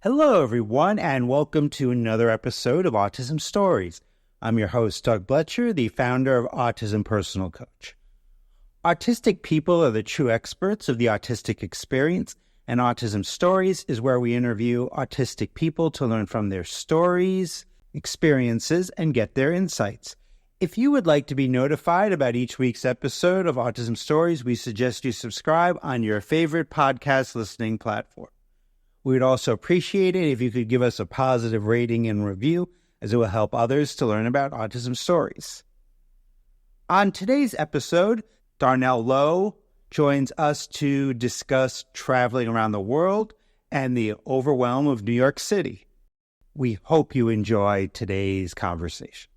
Hello, everyone, and welcome to another episode of Autism Stories. I'm your host, Doug Bletcher, the founder of Autism Personal Coach. Autistic people are the true experts of the autistic experience, and Autism Stories is where we interview autistic people to learn from their stories, experiences, and get their insights. If you would like to be notified about each week's episode of Autism Stories, we suggest you subscribe on your favorite podcast listening platform. We would also appreciate it if you could give us a positive rating and review, as it will help others to learn about autism stories. On today's episode, Darnell Lowe joins us to discuss traveling around the world and the overwhelm of New York City. We hope you enjoy today's conversation.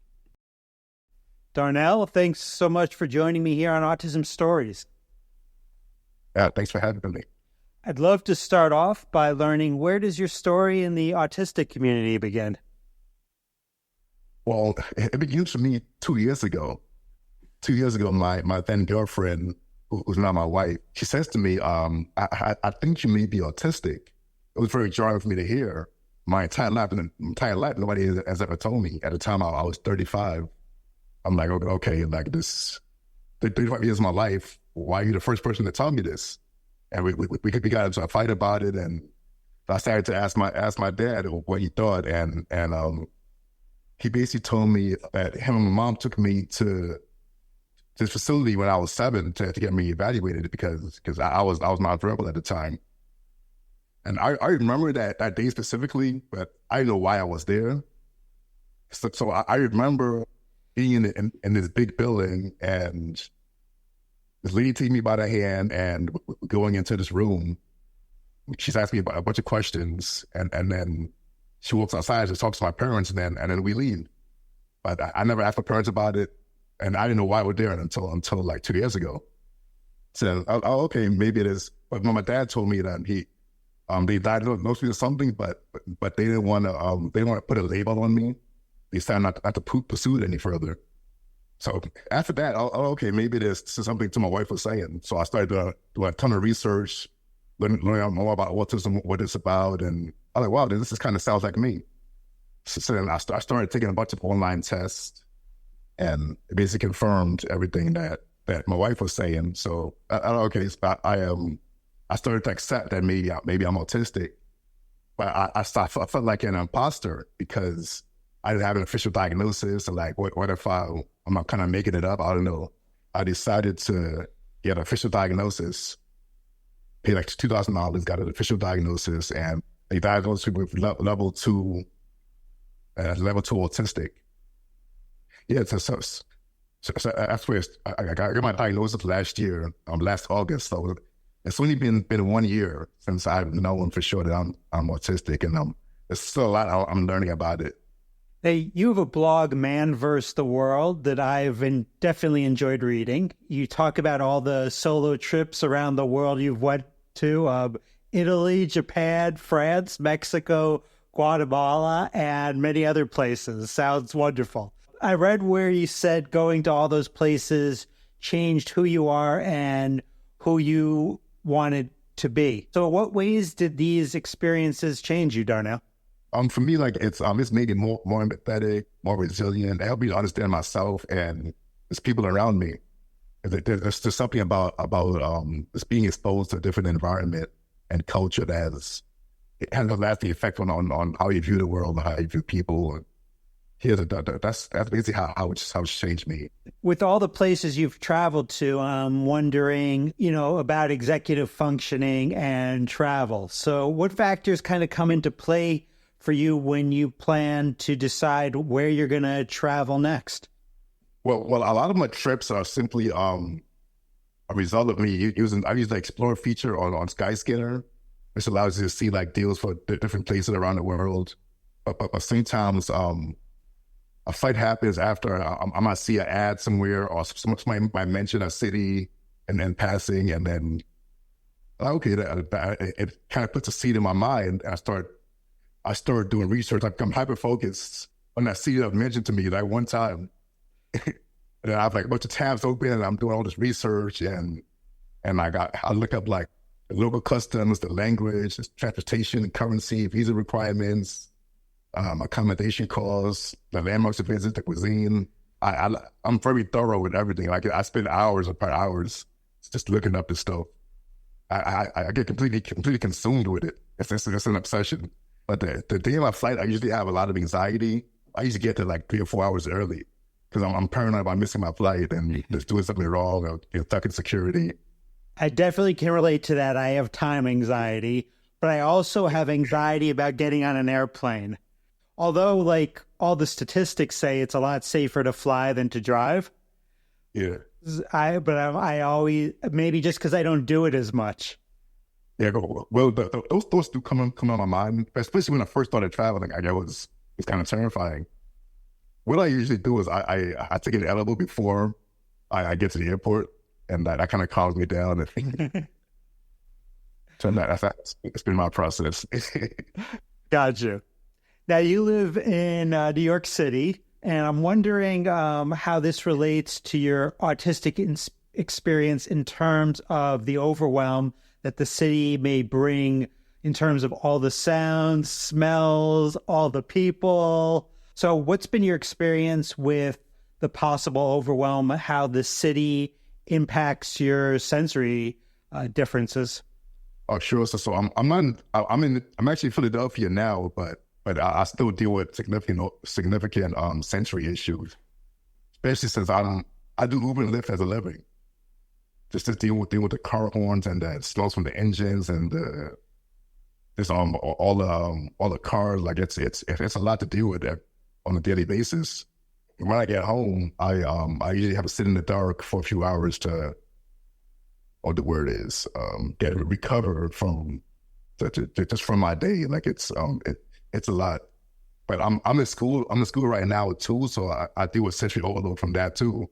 Darnell, thanks so much for joining me here on Autism Stories. Thanks for having me. I'd love to start off by learning, where does your story in the autistic community begin? Well, it began for me 2 years ago. 2 years ago, my then girlfriend, who's now my wife, she says to me, I think you may be autistic. It was very jarring for me to hear. My entire life, nobody has ever told me. At the time, I was 35. I'm like, okay, like this, 35 years of my life, why are you the first person to tell me this? And we got into a fight about it, and I started to ask my dad what he thought, and he basically told me that him and my mom took me to this facility when I was 7 to get me evaluated because I was nonverbal at the time. And I remember that day specifically, but I didn't know why I was there. So I remember being in this big building, and this lady taking me by the hand and going into this room. She's asking me about a bunch of questions, and then she walks outside and talks to my parents, and then we leave. But I never asked my parents about it, and I didn't know why we're there until like 2 years ago. So, okay, maybe it is. But when my dad told me that they diagnosed me with something, but they didn't want to put a label on me. They decided not to pursue it any further. So after that, okay, maybe there's something to my wife was saying. So I started doing a ton of research, learning more about autism, what it's about, and I was like, wow, this kind of sounds like me. So then I started taking a bunch of online tests, and it basically confirmed everything that my wife was saying. So okay, so I started to accept that maybe I'm autistic, but I felt like an imposter because I didn't have an official diagnosis. And like, what if I'm not kind of making it up? I don't know. I decided to get an official diagnosis, paid like $2,000, got an official diagnosis, and they diagnosed me with level 2 autistic. Yeah, so that's where I got my diagnosis last year, last August. So it's only been 1 year since I've known for sure that I'm autistic, and there's still a lot I'm learning about it. Hey, you have a blog, Man vs. the World, that I've definitely enjoyed reading. You talk about all the solo trips around the world you've went to, Italy, Japan, France, Mexico, Guatemala, and many other places. Sounds wonderful. I read where you said going to all those places changed who you are and who you wanted to be. So what ways did these experiences change you, Darnell? For me, like it's made me more empathetic, more resilient. It helped me to understand myself and there's people around me. There's just something about just being exposed to a different environment and culture that has a lasting effect on how you view the world, how you view people. That's basically how it's changed me. With all the places you've traveled to, I'm wondering, about executive functioning and travel. So what factors kind of come into play for you when you plan to decide where you're going to travel next? Well, a lot of my trips are simply a result of me using the Explore feature on Skyscanner, which allows you to see like deals for different places around the world. But sometimes a flight happens after I might see an ad somewhere, or somebody might mention a city and then passing, and then okay, it kind of puts a seed in my mind, and I started doing research. I become hyper-focused on that city that mentioned to me like one time. And then I have like a bunch of tabs open, and I'm doing all this research, and I look up like local customs, the language, the transportation, currency, visa requirements, accommodation costs, the landmarks to visit, the cuisine. I'm very thorough with everything. Like I spend hours upon hours just looking up this stuff. I get completely consumed with it. It's an obsession. But the day of my flight, I usually have a lot of anxiety. I usually get there like 3 or 4 hours early because I'm paranoid about missing my flight and just doing something wrong or stuck in security. I definitely can relate to that. I have time anxiety, but I also have anxiety about getting on an airplane. Although, like, all the statistics say it's a lot safer to fly than to drive. Yeah. I always, maybe just because I don't do it as much. Yeah, well, those do come on my mind, especially when I first started traveling. It's kind of terrifying. What I usually do is I take an edible before I get to the airport, and that kind of calms me down. So it's been my process. Got you. Now, you live in New York City, and I'm wondering how this relates to your autistic experience in terms of the overwhelm that the city may bring in terms of all the sounds, smells, all the people. So what's been your experience with the possible overwhelm, how the city impacts your sensory differences? Oh, sure. So I'm actually in Philadelphia now, but I still deal with significant sensory issues, especially since I do Uber and Lyft as a living. Just to deal with the car horns and the smells from the engines and all the cars. Like it's a lot to deal with on a daily basis. And when I get home, I usually have to sit in the dark for a few hours to, or the word is, recover from just from my day. Like it's a lot. But I'm in school. I'm in school right now too, so I deal with sensory overload from that too.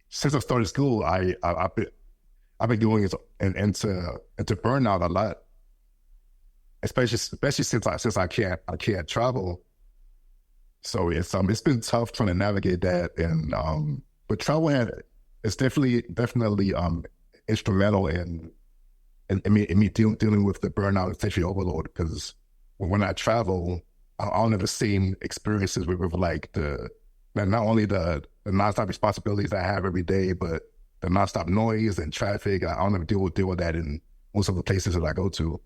Since I started school, I've been going into burnout a lot, especially since I can't travel. So it's been tough trying to navigate that, and but travel is definitely instrumental in me dealing with the burnout and sensory overload, because when I travel, I'll never same experiences with like not only the nonstop responsibilities I have every day, but the nonstop noise and traffic. I don't ever deal with that in most of the places that I go to.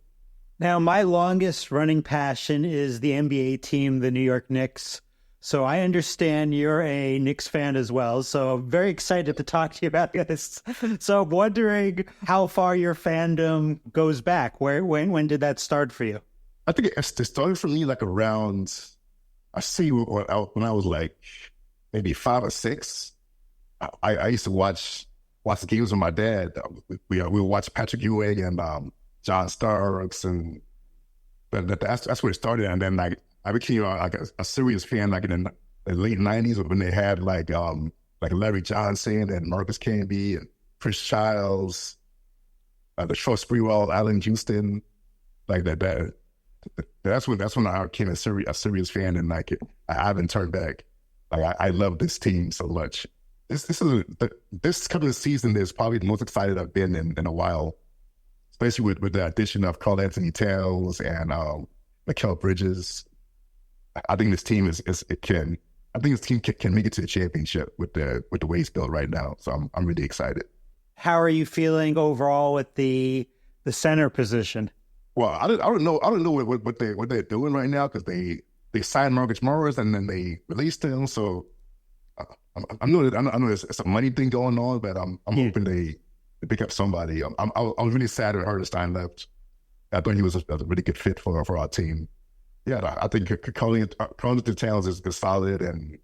Now, my longest running passion is the NBA team, the New York Knicks. So I understand you're a Knicks fan as well. So I'm very excited to talk to you about this. So I'm wondering how far your fandom goes back. When did that start for you? I think it started for me like around, when I was like maybe 5 or 6. I used to watch the games with my dad. We would watch Patrick Ewing and John Starks, and that's where it started. And then like I became like a serious fan like in the late '90s when they had like Larry Johnson and Marcus Camby and Chris Childs, the Short Sprewell, Allen Houston, like that. That's when I became a serious fan, and like I haven't turned back. Like I love this team so much. This coming season is probably the most excited I've been in a while, especially with the addition of Karl Anthony Towns and Mikal Bridges. I think this team can make it to the championship with the way it's built right now. So I'm really excited. How are you feeling overall with the center position? Well, I don't know what they're doing right now, because they signed Marcus Morris and then they released him. So I know it's a money thing going on, but I'm hoping they pick up somebody. I was really sad when Hartenstein left. I thought he was a really good fit for our team. Yeah, I think calling the Towns is solid, and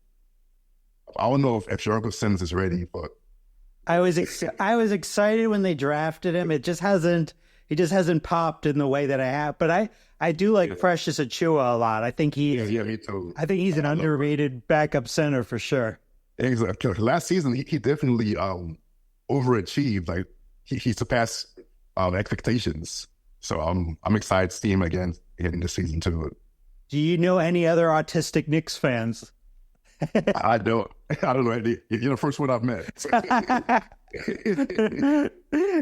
I don't know if Jericho Sims is ready, but I was excited when they drafted him. He just hasn't popped in the way that I have. But I do like Precious Achiuwa a lot. I think me too. I think he's an underrated backup center for sure. Exactly. Last season, he definitely overachieved. Like he surpassed expectations. So I'm excited to see him again in this season too. Do you know any other autistic Knicks fans? I don't know any. You're the first one I've met.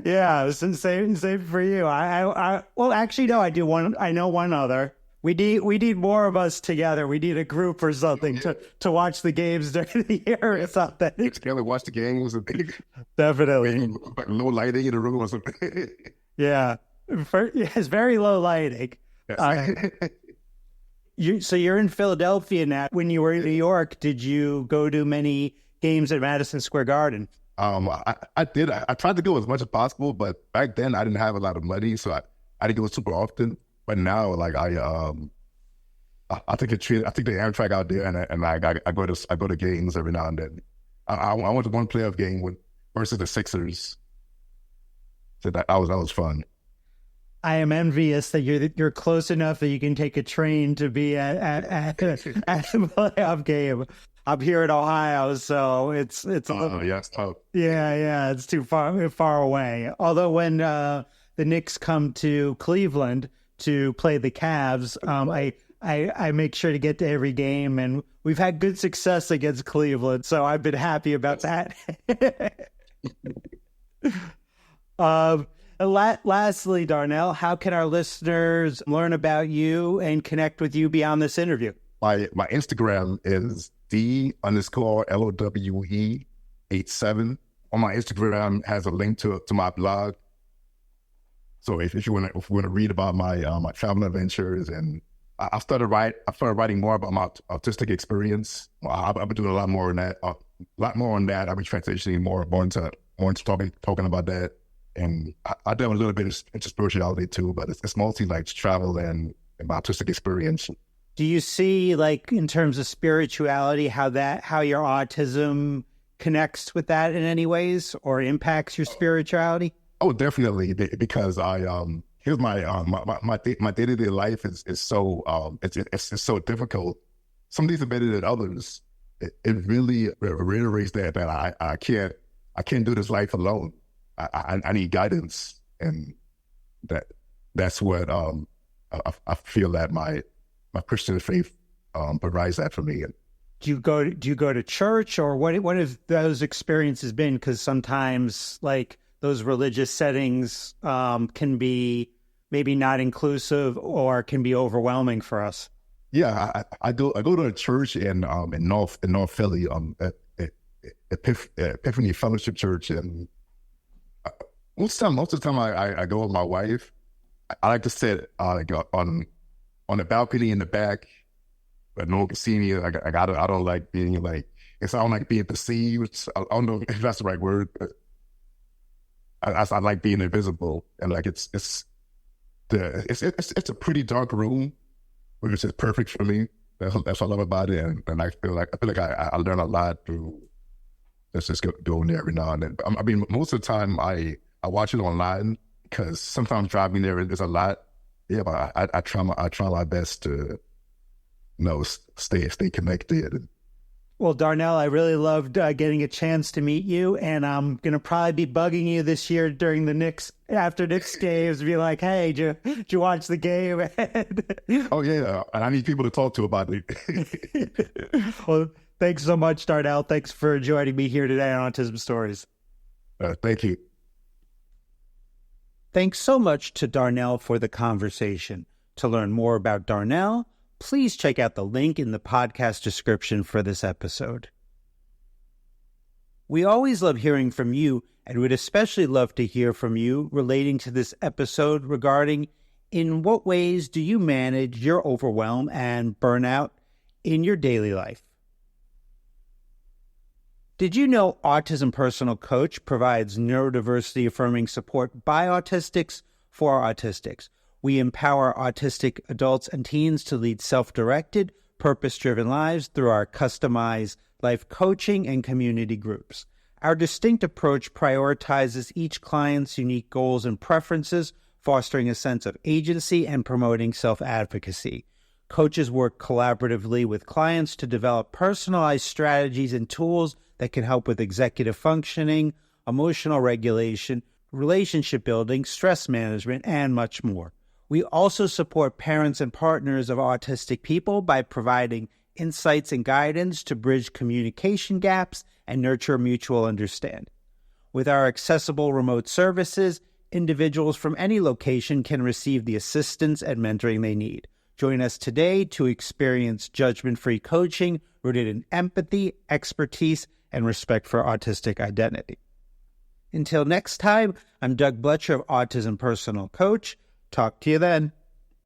Yeah, same for you. Well, actually, no, I do one. I know one other. We need more of us together. We need a group or something to watch the games during the year or something. Together, watch the games. Definitely. Like low lighting in the room or something. Yeah. It's very low lighting. So you're in Philadelphia now. When you were in New York, did you go to many games at Madison Square Garden? I did. I tried to go as much as possible, but back then I didn't have a lot of money, so I didn't go super often. But now, like I take the Amtrak out there, and I go to games every now and then. I went to one playoff game versus the Sixers. So that was fun. I am envious that you're close enough that you can take a train to be at a playoff game. I'm here in Ohio, so it's a little, yeah, it's tough. Yeah, it's too far away. Although when the Knicks come to Cleveland to play the Cavs, I make sure to get to every game, and we've had good success against Cleveland, so I've been happy about that. Lastly, Darnell, how can our listeners learn about you and connect with you beyond this interview? My Instagram is D_LOWE87. On my Instagram has a link to my blog. So if you want to read about my travel adventures, and I started writing more about my autistic experience. I've been doing a lot more on that. I've been transitioning more into talking about that. And I do a little bit into spirituality too, but it's mostly like travel and my autistic experience. Do you see, like, in terms of spirituality, how your autism connects with that in any ways or impacts your spirituality? Oh, definitely, because here's my day-to-day life is so it's so difficult. Some days are better than others. It really reiterates that I can't do this life alone. I need guidance, and that's what I feel that my Christian faith provides that for me. Do you go to church, or what have those experiences been? Because sometimes, like, those religious settings can be maybe not inclusive or can be overwhelming for us. Yeah, I go to a church in North Philly, Epiphany Fellowship Church, and most of the time I go with my wife. I like to sit on the balcony in the back, but no one can see me. I don't like being I don't like being perceived. I don't know if that's the right word, but I like being invisible. And like it's a pretty dark room, which is perfect for me. That's what I love about it, and I feel like I learn a lot through just going there every now and then. I mean, most of the time I watch it online because sometimes driving there is a lot. Yeah, but I try my best to stay connected. Well, Darnell, I really loved getting a chance to meet you, and I'm going to probably be bugging you this year during after Knicks games, be like, hey, did you watch the game? Oh, yeah, and I need people to talk to about it. Well, thanks so much, Darnell. Thanks for joining me here today on Autism Stories. Thank you. Thanks so much to Darnell for the conversation. To learn more about Darnell, please check out the link in the podcast description for this episode. We always love hearing from you, and would especially love to hear from you relating to this episode regarding in what ways do you manage your overwhelm and burnout in your daily life. Did you know Autism Personal Coach provides neurodiversity affirming support by autistics for autistics? We empower autistic adults and teens to lead self-directed, purpose-driven lives through our customized life coaching and community groups. Our distinct approach prioritizes each client's unique goals and preferences, fostering a sense of agency and promoting self-advocacy. Coaches work collaboratively with clients to develop personalized strategies and tools that can help with executive functioning, emotional regulation, relationship building, stress management, and much more. We also support parents and partners of autistic people by providing insights and guidance to bridge communication gaps and nurture mutual understanding. With our accessible remote services, individuals from any location can receive the assistance and mentoring they need. Join us today to experience judgment-free coaching rooted in empathy, expertise, and respect for autistic identity. Until next time, I'm Doug Bletcher of Autism Personal Coach. Talk to you then.